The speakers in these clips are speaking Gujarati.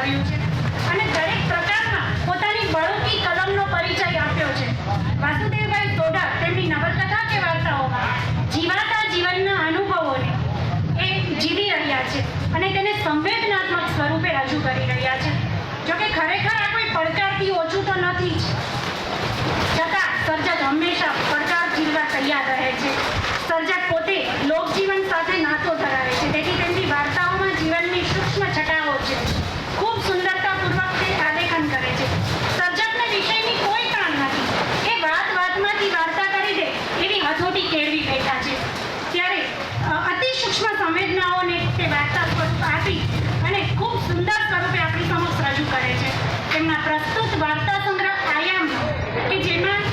કર્યું છે અને દરેક પ્રકારમાં પોતાની બળોતી કલમનો પરિચય આપ્યો છે. વાસુદેવભાઈ સોઢા તેમની નવલકથા કે વાર્તાઓમાં જીવાતા જીવનના અનુભવોને એ જીવી રહ્યા છે અને તેને સંવેદનાત્મક સ્વરૂપે રજૂ કરી રહ્યા છે. જોકે ખરેખર આ કોઈ પડકારથી ઓછું તો નથી જ, છતાં સર્જક હંમેશા પડકાર ઝીલવા તૈયાર રહે છે. સર્જક પોતે લોકજીવન સાથે નાતો ધરાવે છે, તેથી તેમની વાર્તાઓમાં જીવનની સૂક્ષ્મ છટાઓ છે. ખૂબ સુંદરતાપૂર્વક તે આલેખન કરે છે. સર્જકને વિષયની કોઈ તાણ નથી, એ વાતમાંથી વાર્તા કરી દે એવી હથોટી કેળવી બેઠા છે. ત્યારે અતિ સૂક્ષ્મ સંવેદનાઓને તે વાર્તા સ્વરૂપ આપી અને ખૂબ સુંદર સ્વરૂપે આપણી સમક્ષ રજૂ કરે છે. તેમના પ્રસ્તુત વાર્તા સંગ્રહ આયામનો કે જેમાં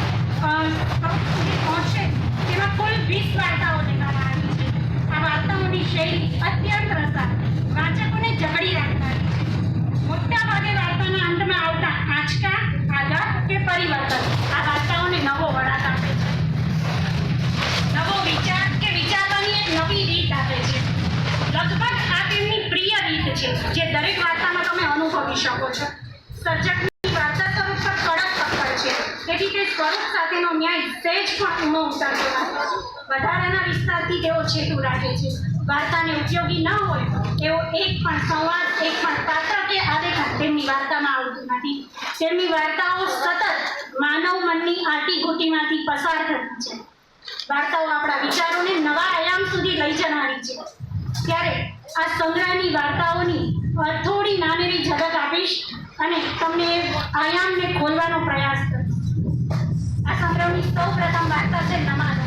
પહોંચે તેમાં કુલ 20 વાર્તાઓ લેવામાં આવી છે. આ વાર્તાઓની શૈલી અત્યંત રસાળ, વાચકોને જકડી રાખનારી છે. મોટા ભાગે વાર્તાના અંતમાં આવતા આંચકા, આઘાત કે પરિવર્તન આ વાર્તાઓને નવો વળાંક આપે છે, નવો વિચાર કે વિચારવાની એક નવી રીત આપે છે. લગભગ આ તેમની પ્રિય રીત છે જે દરેક વાર્તામાં તમે અનુભવી શકો છો. સર્જકની વાર્તા સ્વરૂપ પર કડક પકડ છે, તેથી તે સ્વરૂપ સાથેનો ન્યાય સહેજ પણ ઊણો ઉતરતો નથી. વધારાના વિસ્તારથી તેઓ છેટું રાખે છે. વાર્તાને ઉપયોગી ન હોય એવો એક પણ સંવાદ, એક પણ પાત્ર કે આલેખન તેમની વાર્તામાં આવતું નથી. તેમની વાર્તાઓ સતત માનવ મનની આંટીઘૂંટીમાંથી પસાર થતી છે. વાર્તાઓ આપણા વિચારોને નવા આયામ સુધી લઈ જનારી છે. ત્યારે આ સંગ્રહની વાર્તાઓની થોડી નાની ઝલક આપીશ અને તમને આયામને ખોલવાનો પ્રયાસ કરીશ. આ સંગ્રહની સૌ પ્રથમ વાર્તા છે નમાઝ.